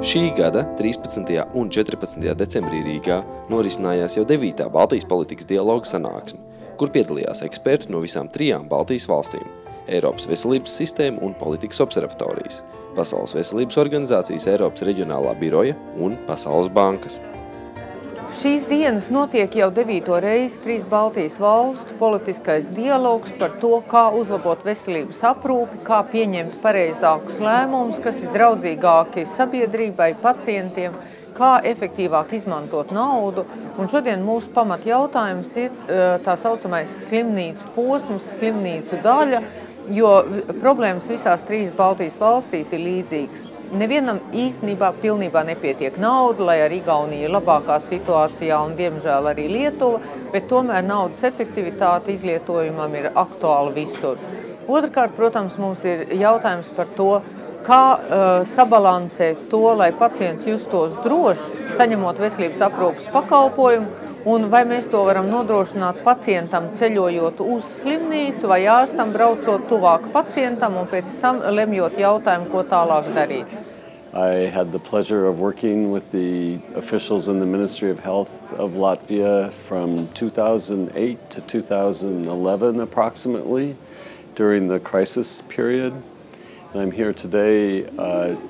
Šī gada 13. un 14. decembrī Rīgā norisinājās jau 9. Baltijas politikas dialoga sanāksme, kur piedalījās eksperti no visām 3 Baltijas valstīm – Eiropas veselības sistēma un politikas observatorijas, Pasaules veselības organizācijas Eiropas reģionālā biroja un Pasaules bankas. Šīs dienas notiek jau 9. reizi 3 Baltijas valstu politiskais dialogs par to, kā uzlabot veselības aprūpi, kā pieņemt pareizākus lēmumus, kas ir draudzīgāki sabiedrībai, pacientiem, kā efektīvāk izmantot naudu. Un šodien mūsu pamat jautājums ir tā saucamais slimnīcu posms, slimnīcu daļa, jo problēmas visās 3 Baltijas valstīs ir līdzīgas. Nevienam īstenībā pilnībā nepietiek nauda, lai arī Igaunija ir labākā situācijā un, diemžēl, arī Lietuva, bet tomēr naudas efektivitāte izlietojumam ir aktuāla visur. Otrkārt, protams, mums ir jautājums par to, kā sabalansēt to, lai pacients justos droši, saņemot veselības aprūpes pakalpojumu, un vai mēs to varam nodrošināt pacientam ceļojot uz slimnīcu vai ārstam braucot tuvāk pacientam un pēc tam lemjot jautājumu, ko tālāk darīt. I had the pleasure of working with the officials in the Ministry of Health of Latvia from 2008 to 2011 approximately during the crisis period. And I'm here today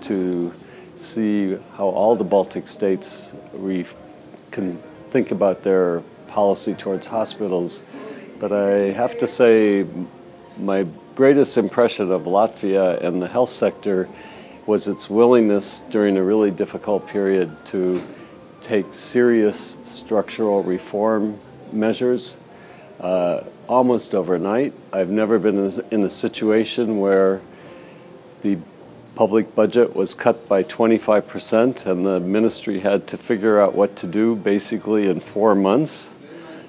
to see how all the Baltic states can think about their policy towards hospitals. But I have to say my greatest impression of Latvia and the health sector was its willingness during a really difficult period to take serious structural reform measures almost overnight. I've never been in a situation where the public budget was cut by 25% and the ministry had to figure out what to do basically in 4 months.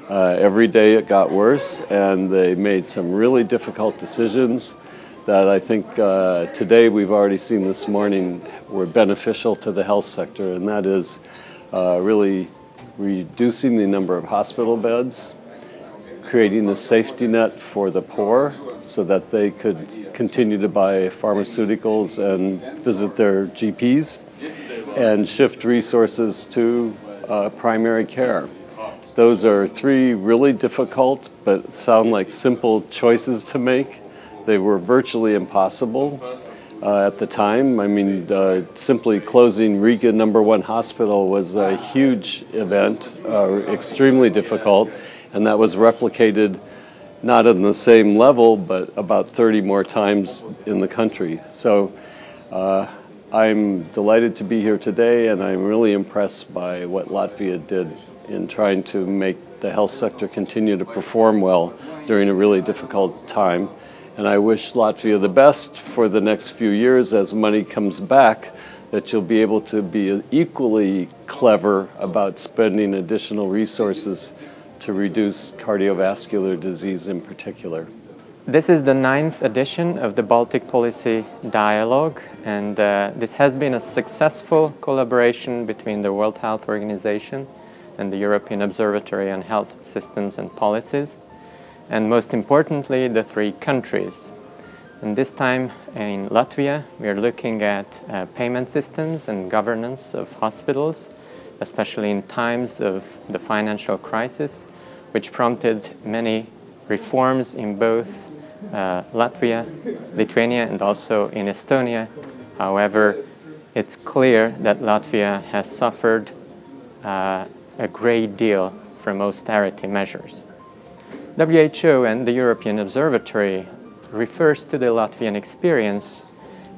Every day it got worse and they made some really difficult decisions that I think today we've already seen this morning were beneficial to the health sector, and that is really reducing the number of hospital beds, creating a safety net for the poor so that they could continue to buy pharmaceuticals and visit their GPs, and shift resources to primary care. Those are 3 really difficult but sound like simple choices to make. They were virtually impossible at the time. I mean, simply closing Riga #1 hospital was a huge event, extremely difficult, and that was replicated not on the same level, but about 30 more times in the country. So I'm delighted to be here today, and I'm really impressed by what Latvia did in trying to make the health sector continue to perform well during a really difficult time. And I wish Latvia the best for the next few years as money comes back, that you'll be able to be equally clever about spending additional resources to reduce cardiovascular disease in particular. This is the 9th edition of the Baltic Policy Dialogue, and this has been a successful collaboration between the World Health Organization and the European Observatory on Health Systems and Policies, and most importantly, the 3 countries. And this time in Latvia, we are looking at payment systems and governance of hospitals, especially in times of the financial crisis, which prompted many reforms in both Latvia, Lithuania, and also in Estonia. However, it's clear that Latvia has suffered a great deal from austerity measures. WHO and the European Observatory refers to the Latvian experience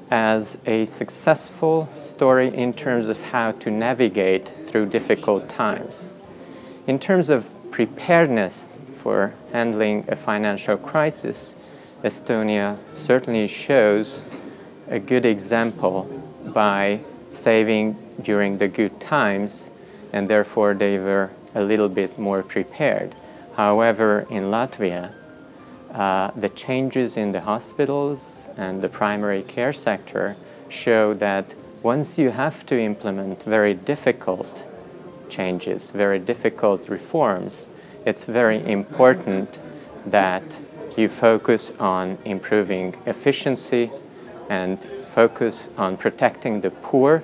as a successful story in terms of how to navigate through difficult times. In terms of preparedness for handling a financial crisis, Estonia certainly shows a good example by saving during the good times, and therefore they were a little bit more prepared. However, in Latvia, the changes in the hospitals and the primary care sector show that once you have to implement very difficult changes, very difficult reforms, it's very important that you focus on improving efficiency and focus on protecting the poor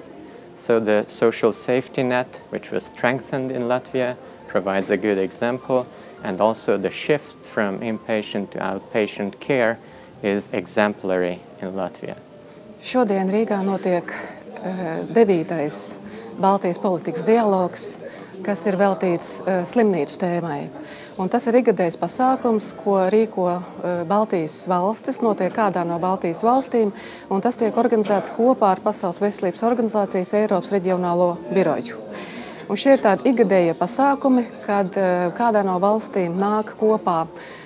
So the social safety net, which was strengthened in Latvia, provides a good example, and also the shift from inpatient to outpatient care is exemplary in Latvia. Šodien Rīgā notiek 9. Baltijas politikas dialogs, kas ir veltīts slimnīcu tēmai. Un tas ir ikgadējs pasākums, ko rīko Baltijas valstis, notiek kādā no Baltijas valstīm, un tas tiek organizēts kopā ar Pasaules veselības organizācijas Eiropas reģionālo biroju. Un šie ir tādi ikgadējie pasākumi, kad kādā no valstīm nāk kopā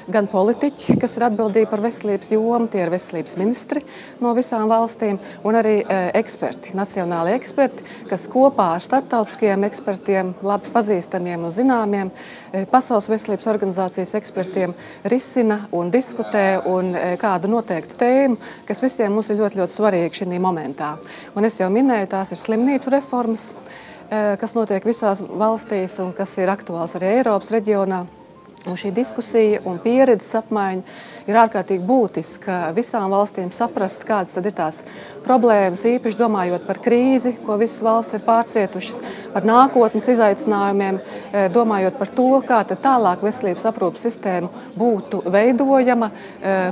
gan politiķi, kas ir atbildīgi par veselības jomu, tie ir veselības ministri no visām valstīm, un arī eksperti, nacionāli eksperti, kas kopā ar starptautiskajiem ekspertiem, labi pazīstamiem un zināmiem, Pasaules veselības organizācijas ekspertiem risina un diskutē un kādu noteiktu tēmu, kas visiem mums ir ļoti, ļoti svarīgi šī momentā. Un es jau minēju, tās ir slimnīcu reformas, kas notiek visās valstīs un kas ir aktuāls arī Eiropas reģionā. Un šī diskusija un pieredzes apmaiņa ir ārkārtīgi būtiska visām valstīm saprast, kādas tad ir tās problēmas, īpaši domājot par krīzi, ko visas valsts ir pārcietušas, par nākotnes izaicinājumiem, domājot par to, kā tad tālāk veselības aprūpes sistēma būtu veidojama,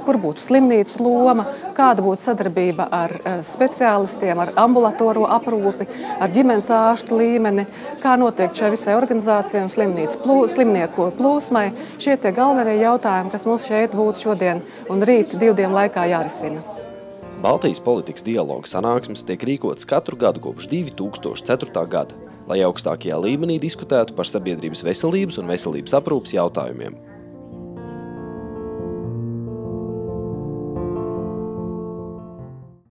kur būtu slimnīcu loma, kāda būtu sadarbība ar speciālistiem, ar ambulatoro aprūpi, ar ģimenes ārstu līmeni, kā notiek šai visai organizācijai un slimnieku plūsmai. Šie tie galvenie jautājumi, kas mums šeit būtu šodien un rīt 2 dienu laikā jārisina. Baltijas politikas dialoga sanāksmes tiek rīkotas katru gadu kopš 2004. gada, lai augstākajā līmenī diskutētu par sabiedrības veselības un veselības aprūpes jautājumiem.